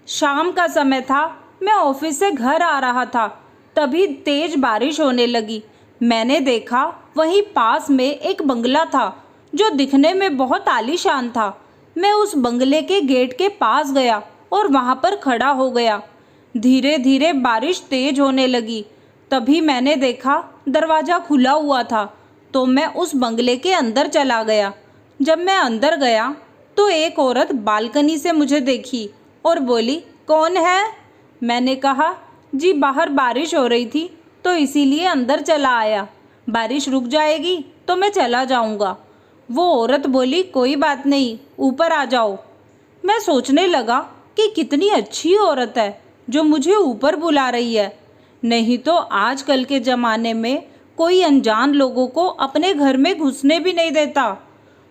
शाम का समय था, मैं ऑफिस से घर आ रहा था, तभी तेज बारिश होने लगी। मैंने देखा वहीं पास में एक बंगला था जो दिखने में बहुत आलीशान था। मैं उस बंगले के गेट के पास गया और वहां पर खड़ा हो गया। धीरे धीरे बारिश तेज होने लगी। तभी मैंने देखा दरवाज़ा खुला हुआ था, तो मैं उस बंगले के अंदर चला गया। जब मैं अंदर गया तो एक औरत बालकनी से मुझे देखी और बोली, कौन है? मैंने कहा, जी बाहर बारिश हो रही थी तो इसीलिए अंदर चला आया। बारिश रुक जाएगी तो मैं चला जाऊंगा। वो औरत बोली, कोई बात नहीं, ऊपर आ जाओ। मैं सोचने लगा कि कितनी अच्छी औरत है जो मुझे ऊपर बुला रही है। नहीं तो आजकल के ज़माने में कोई अनजान लोगों को अपने घर में घुसने भी नहीं देता।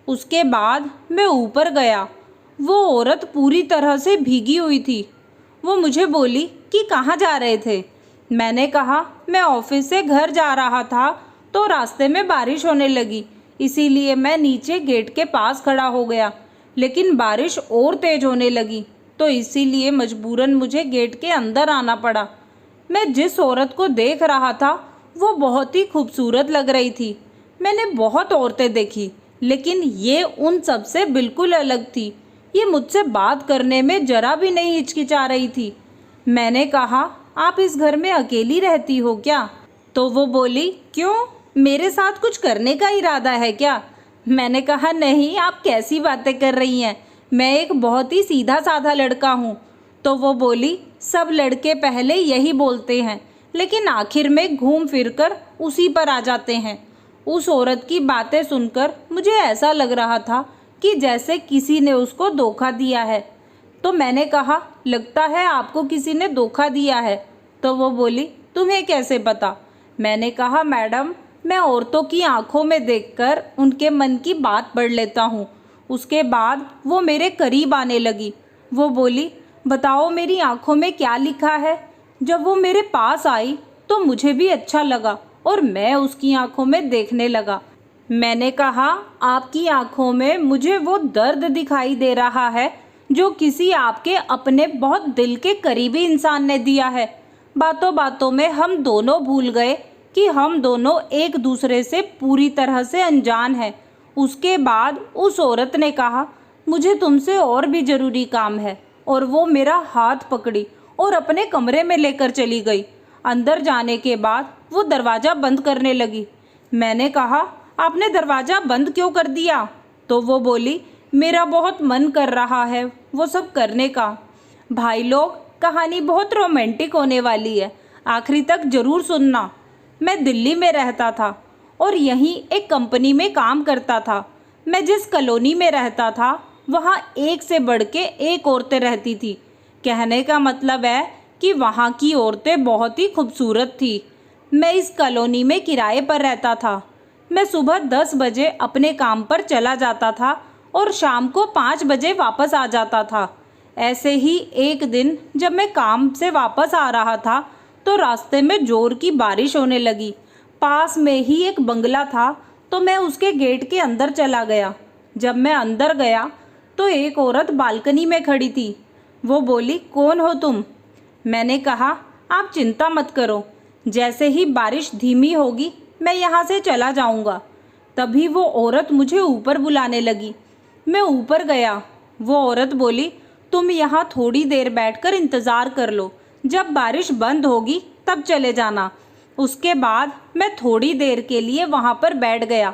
उसके बाद मैं ऊपर गया। वो औरत पूरी तरह से भीगी हुई थी। वो मुझे बोली कि कहाँ जा रहे थे? मैंने कहा, मैं ऑफिस से घर जा रहा था तो रास्ते में बारिश होने लगी, इसीलिए मैं नीचे गेट के पास खड़ा हो गया। लेकिन बारिश और तेज होने लगी तो इसीलिए मजबूरन मुझे गेट के अंदर आना पड़ा। मैं जिस औरत को देख रहा था वो बहुत ही खूबसूरत लग रही थी। मैंने बहुत औरतें देखी, लेकिन ये उन सब से बिल्कुल अलग थी। ये मुझसे बात करने में जरा भी नहीं हिचकिचा रही थी। मैंने कहा, आप इस घर में अकेली रहती हो क्या? तो वो बोली, क्यों, मेरे साथ कुछ करने का इरादा है क्या? मैंने कहा, नहीं, आप कैसी बातें कर रही हैं, मैं एक बहुत ही सीधा साधा लड़का हूँ। तो वो बोली, सब लड़के पहले यही बोलते हैं, लेकिन आखिर में घूम फिर कर उसी पर आ जाते हैं। उस औरत की बातें सुनकर मुझे ऐसा लग रहा था कि जैसे किसी ने उसको धोखा दिया है। तो मैंने कहा, लगता है आपको किसी ने धोखा दिया है। तो वो बोली, तुम्हें कैसे पता? मैंने कहा, मैडम, मैं औरतों की आंखों में देखकर उनके मन की बात पढ़ लेता हूँ। उसके बाद वो मेरे करीब आने लगी। वो बोली, बताओ मेरी आंखों में क्या लिखा है? जब वो मेरे पास आई तो मुझे भी अच्छा लगा और मैं उसकी आंखों में देखने लगा। मैंने कहा, आपकी आंखों में मुझे वो दर्द दिखाई दे रहा है जो किसी आपके अपने बहुत दिल के करीबी इंसान ने दिया है। बातों बातों में हम दोनों भूल गए कि हम दोनों एक दूसरे से पूरी तरह से अनजान हैं। उसके बाद उस औरत ने कहा, मुझे तुमसे और भी ज़रूरी काम है, और वो मेरा हाथ पकड़ी और अपने कमरे में लेकर चली गई। अंदर जाने के बाद वो दरवाज़ा बंद करने लगी। मैंने कहा, आपने दरवाज़ा बंद क्यों कर दिया? तो वो बोली, मेरा बहुत मन कर रहा है वो सब करने का। भाई लोग, कहानी बहुत रोमांटिक होने वाली है, आखिरी तक ज़रूर सुनना। मैं दिल्ली में रहता था और यहीं एक कंपनी में काम करता था। मैं जिस कॉलोनी में रहता था वहाँ एक से बढ़ के एक औरतें रहती थी। कहने का मतलब है कि वहाँ की औरतें बहुत ही खूबसूरत थी। मैं इस कॉलोनी में किराए पर रहता था। मैं सुबह 10 बजे अपने काम पर चला जाता था और शाम को 5 बजे वापस आ जाता था। ऐसे ही एक दिन जब मैं काम से वापस आ रहा था तो रास्ते में जोर की बारिश होने लगी। पास में ही एक बंगला था तो मैं उसके गेट के अंदर चला गया। जब मैं अंदर गया तो एक औरत बालकनी में खड़ी थी। वो बोली, कौन हो तुम? मैंने कहा, आप चिंता मत करो, जैसे ही बारिश धीमी होगी मैं यहाँ से चला जाऊँगा। तभी वो औरत मुझे ऊपर बुलाने लगी। मैं ऊपर गया। वो औरत बोली, तुम यहाँ थोड़ी देर बैठकर इंतज़ार कर लो, जब बारिश बंद होगी तब चले जाना। उसके बाद मैं थोड़ी देर के लिए वहाँ पर बैठ गया।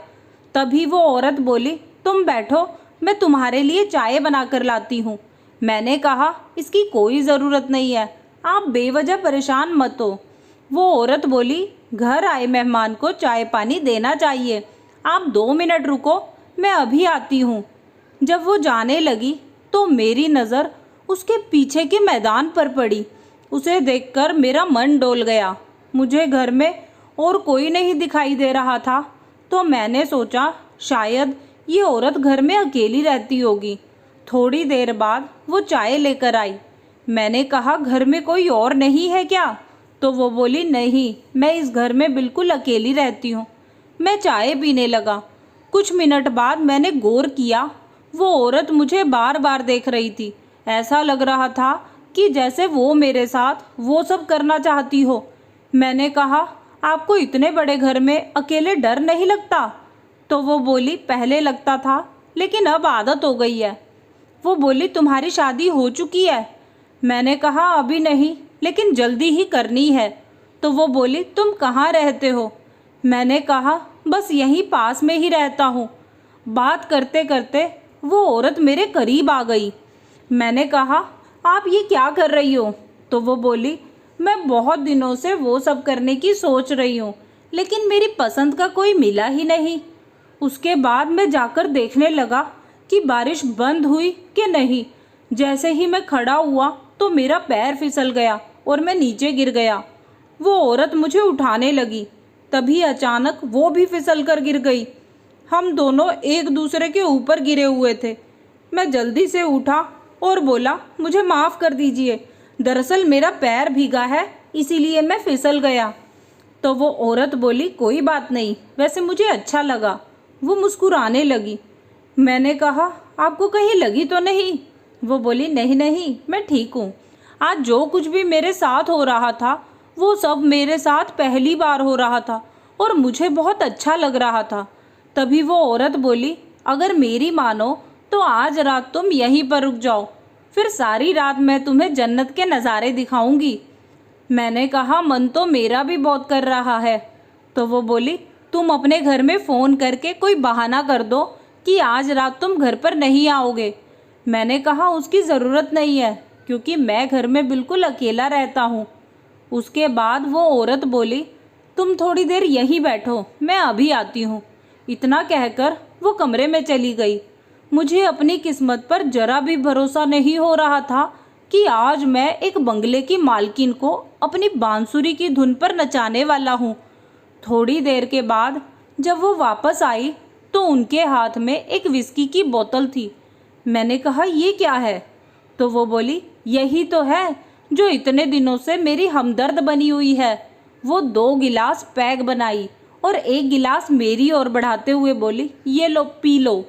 तभी वो औरत बोली, तुम बैठो, मैं तुम्हारे लिए चाय बना कर लाती हूँ। मैंने कहा, इसकी कोई ज़रूरत नहीं है, आप बेवजह परेशान मत हो। वो औरत बोली, घर आए मेहमान को चाय पानी देना चाहिए, आप 2 मिनट रुको, मैं अभी आती हूँ। जब वो जाने लगी तो मेरी नज़र उसके पीछे के मैदान पर पड़ी। उसे देखकर मेरा मन डोल गया। मुझे घर में और कोई नहीं दिखाई दे रहा था, तो मैंने सोचा शायद ये औरत घर में अकेली रहती होगी। थोड़ी देर बाद वो चाय लेकर आई। मैंने कहा, घर में कोई और नहीं है क्या? तो वो बोली, नहीं, मैं इस घर में बिल्कुल अकेली रहती हूँ। मैं चाय पीने लगा। कुछ मिनट बाद मैंने गौर किया, वो औरत मुझे बार बार देख रही थी। ऐसा लग रहा था कि जैसे वो मेरे साथ वो सब करना चाहती हो। मैंने कहा, आपको इतने बड़े घर में अकेले डर नहीं लगता? तो वो बोली, पहले लगता था, लेकिन अब आदत हो गई है। वो बोली, तुम्हारी शादी हो चुकी है? मैंने कहा, अभी नहीं, लेकिन जल्दी ही करनी है। तो वो बोली, तुम कहाँ रहते हो? मैंने कहा, बस यहीं पास में ही रहता हूँ। बात करते करते वो औरत मेरे करीब आ गई। मैंने कहा, आप ये क्या कर रही हो? तो वो बोली, मैं बहुत दिनों से वो सब करने की सोच रही हूँ, लेकिन मेरी पसंद का कोई मिला ही नहीं। उसके बाद मैं जाकर देखने लगा कि बारिश बंद हुई कि नहीं। जैसे ही मैं खड़ा हुआ तो मेरा पैर फिसल गया और मैं नीचे गिर गया। वो औरत मुझे उठाने लगी, तभी अचानक वो भी फिसल कर गिर गई। हम दोनों एक दूसरे के ऊपर गिरे हुए थे। मैं जल्दी से उठा और बोला, मुझे माफ़ कर दीजिए, दरअसल मेरा पैर भीगा है, इसीलिए मैं फिसल गया। तो वो औरत बोली, कोई बात नहीं, वैसे मुझे अच्छा लगा। वो मुस्कुराने लगी। मैंने कहा, आपको कहीं लगी तो नहीं? वो बोली, नहीं नहीं, मैं ठीक हूँ। आज जो कुछ भी मेरे साथ हो रहा था वो सब मेरे साथ पहली बार हो रहा था और मुझे बहुत अच्छा लग रहा था। तभी वो औरत बोली, अगर मेरी मानो तो आज रात तुम यहीं पर रुक जाओ, फिर सारी रात मैं तुम्हें जन्नत के नज़ारे दिखाऊंगी। मैंने कहा, मन तो मेरा भी बहुत कर रहा है। तो वो बोली, तुम अपने घर में फ़ोन करके कोई बहाना कर दो कि आज रात तुम घर पर नहीं आओगे। मैंने कहा, उसकी ज़रूरत नहीं है, क्योंकि मैं घर में बिल्कुल अकेला रहता हूँ। उसके बाद वो औरत बोली, तुम थोड़ी देर यहीं बैठो, मैं अभी आती हूँ। इतना कहकर वो कमरे में चली गई। मुझे अपनी किस्मत पर जरा भी भरोसा नहीं हो रहा था कि आज मैं एक बंगले की मालकिन को अपनी बांसुरी की धुन पर नचाने वाला हूँ। थोड़ी देर के बाद जब वो वापस आई तो उनके हाथ में एक विस्की की बोतल थी। मैंने कहा, ये क्या है? तो वो बोली, यही तो है जो इतने दिनों से मेरी हमदर्द बनी हुई है। वो 2 गिलास पैग बनाई और 1 गिलास मेरी ओर बढ़ाते हुए बोली, ये लो पी लो।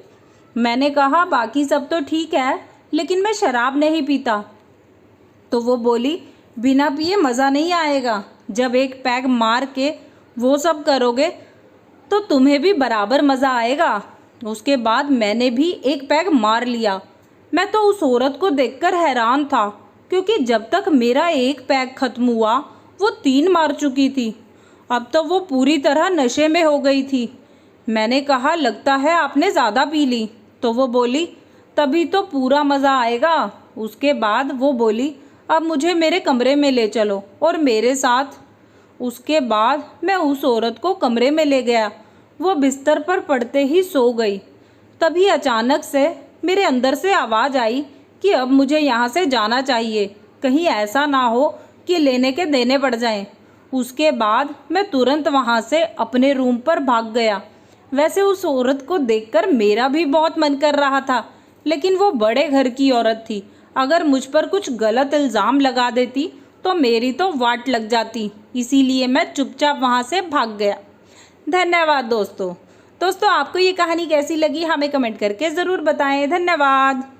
मैंने कहा, बाकी सब तो ठीक है, लेकिन मैं शराब नहीं पीता। तो वो बोली, बिना पिए मज़ा नहीं आएगा। जब एक पैग मार के वो सब करोगे तो तुम्हें भी बराबर मज़ा आएगा। उसके बाद मैंने भी एक पैग मार लिया। मैं तो उस औरत को देखकर हैरान था, क्योंकि जब तक मेरा एक पैग ख़त्म हुआ वो 3 मार चुकी थी। अब तो वो पूरी तरह नशे में हो गई थी। मैंने कहा, लगता है आपने ज़्यादा पी ली। तो वो बोली, तभी तो पूरा मज़ा आएगा। उसके बाद वो बोली, अब मुझे मेरे कमरे में ले चलो और मेरे साथ। उसके बाद मैं उस औरत को कमरे में ले गया। वो बिस्तर पर पड़ते ही सो गई। तभी अचानक से मेरे अंदर से आवाज़ आई कि अब मुझे यहाँ से जाना चाहिए, कहीं ऐसा ना हो कि लेने के देने पड़ जाएं। उसके बाद मैं तुरंत वहाँ से अपने रूम पर भाग गया। वैसे उस औरत को देखकर मेरा भी बहुत मन कर रहा था, लेकिन वो बड़े घर की औरत थी। अगर मुझ पर कुछ गलत इल्ज़ाम लगा देती तो मेरी तो वाट लग जाती। इसीलिए मैं चुपचाप वहाँ से भाग गया। धन्यवाद दोस्तों। आपको ये कहानी कैसी लगी हमें कमेंट करके ज़रूर बताएं। धन्यवाद।